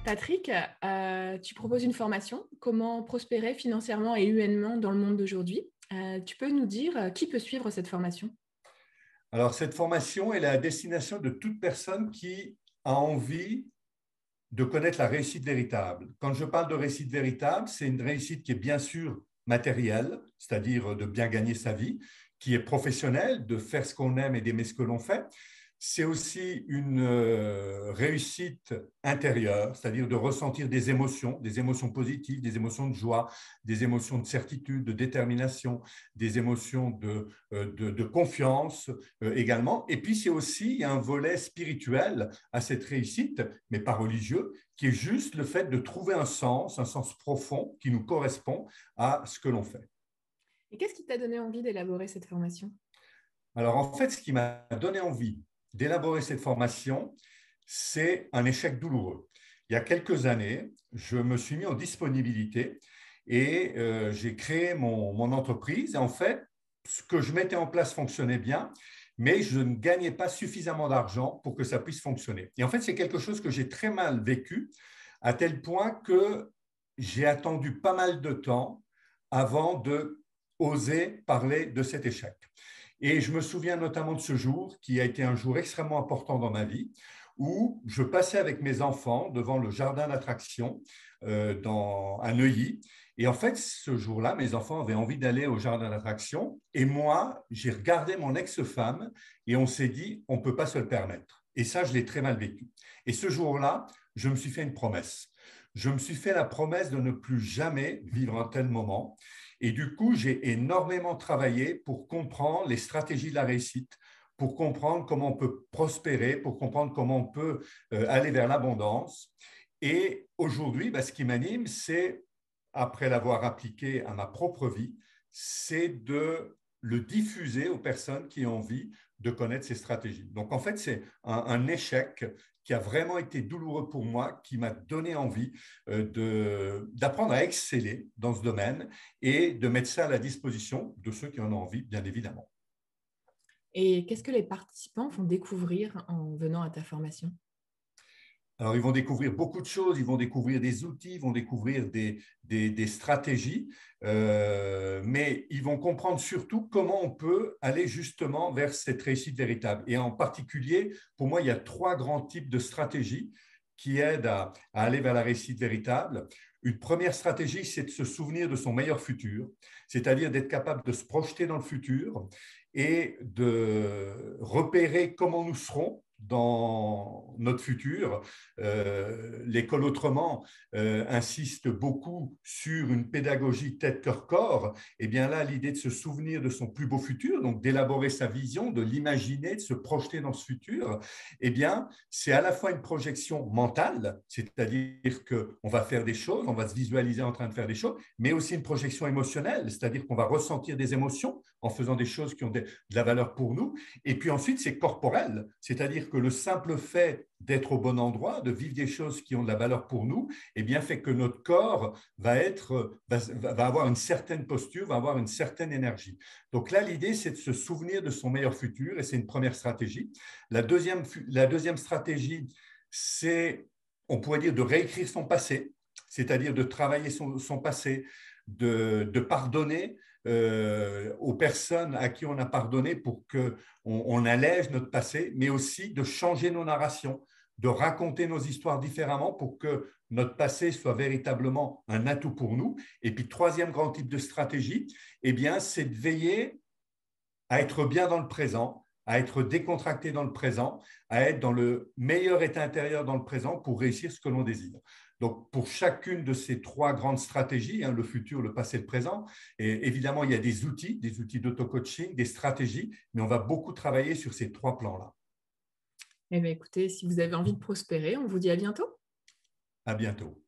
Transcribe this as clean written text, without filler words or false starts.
Patrick, tu proposes une formation, comment prospérer financièrement et humainement dans le monde d'aujourd'hui. Tu peux nous dire qui peut suivre cette formation? Alors, cette formation est à destination de toute personne qui a envie de connaître la réussite véritable. Quand je parle de réussite véritable, c'est une réussite qui est bien sûr matérielle, c'est-à-dire de bien gagner sa vie, qui est professionnelle, de faire ce qu'on aime et d'aimer ce que l'on fait. C'est aussi une réussite intérieure, c'est-à-dire de ressentir des émotions positives, des émotions de joie, des émotions de certitude, de détermination, des émotions de confiance également. Et puis, c'est aussi un volet spirituel à cette réussite, mais pas religieux, qui est juste le fait de trouver un sens profond qui nous correspond à ce que l'on fait. Et qu'est-ce qui t'a donné envie d'élaborer cette formation? Alors, en fait, ce qui m'a donné envie d'élaborer cette formation, c'est un échec douloureux. Il y a quelques années, je me suis mis en disponibilité et j'ai créé mon entreprise. Et en fait, ce que je mettais en place fonctionnait bien, mais je ne gagnais pas suffisamment d'argent pour que ça puisse fonctionner. Et en fait, c'est quelque chose que j'ai très mal vécu, à tel point que j'ai attendu pas mal de temps avant de oser parler de cet échec. Et je me souviens notamment de ce jour qui a été un jour extrêmement important dans ma vie, où je passais avec mes enfants devant le jardin d'attraction à Neuilly. Et en fait, ce jour-là, mes enfants avaient envie d'aller au jardin d'attraction. Et moi, j'ai regardé mon ex-femme et on s'est dit, on ne peut pas se le permettre. Et ça, je l'ai très mal vécu. Et ce jour-là, je me suis fait une promesse. Je me suis fait la promesse de ne plus jamais vivre un tel moment. Et du coup, j'ai énormément travaillé pour comprendre les stratégies de la réussite, pour comprendre comment on peut prospérer, pour comprendre comment on peut aller vers l'abondance. Et aujourd'hui, ce qui m'anime, c'est, après l'avoir appliqué à ma propre vie, c'est de le diffuser aux personnes qui ont envie de connaître ces stratégies. Donc, en fait, c'est un échec qui a vraiment été douloureux pour moi, qui m'a donné envie d'apprendre à exceller dans ce domaine et de mettre ça à la disposition de ceux qui en ont envie, bien évidemment. Et qu'est-ce que les participants vont découvrir en venant à ta formation? Alors, ils vont découvrir beaucoup de choses, ils vont découvrir des outils, ils vont découvrir des stratégies, mais ils vont comprendre surtout comment on peut aller justement vers cette réussite véritable. Et en particulier, pour moi, il y a trois grands types de stratégies qui aident à aller vers la réussite véritable. Une première stratégie, c'est de se souvenir de son meilleur futur, c'est-à-dire d'être capable de se projeter dans le futur et de repérer comment nous serons dans notre futur. L'école autrement insiste beaucoup sur une pédagogie tête, cœur, corps. Et bien là, l'idée de se souvenir de son plus beau futur, donc d'élaborer sa vision, de l'imaginer, de se projeter dans ce futur, eh bien, c'est à la fois une projection mentale, c'est-à-dire qu'on va faire des choses, on va se visualiser en train de faire des choses, mais aussi une projection émotionnelle, c'est-à-dire qu'on va ressentir des émotions en faisant des choses qui ont de la valeur pour nous. Et puis ensuite, c'est corporel, c'est-à-dire que le simple fait d'être au bon endroit, de vivre des choses qui ont de la valeur pour nous, eh bien, fait que notre corps va avoir une certaine posture, va avoir une certaine énergie. Donc là, l'idée, c'est de se souvenir de son meilleur futur, et c'est une première stratégie. La deuxième stratégie, c'est, on pourrait dire, de réécrire son passé, c'est-à-dire de travailler son passé, de pardonner aux personnes à qui on a pardonné pour qu'on allège notre passé, mais aussi de changer nos narrations, de raconter nos histoires différemment pour que notre passé soit véritablement un atout pour nous. Et puis, troisième grand type de stratégie, eh bien, c'est de veiller à être bien dans le présent, à être décontracté dans le présent, à être dans le meilleur état intérieur dans le présent pour réussir ce que l'on désire. Donc, pour chacune de ces trois grandes stratégies, le futur, le passé, le présent, et évidemment, il y a des outils d'auto-coaching, des stratégies, mais on va beaucoup travailler sur ces trois plans-là. Eh bien, écoutez, si vous avez envie de prospérer, on vous dit à bientôt. À bientôt.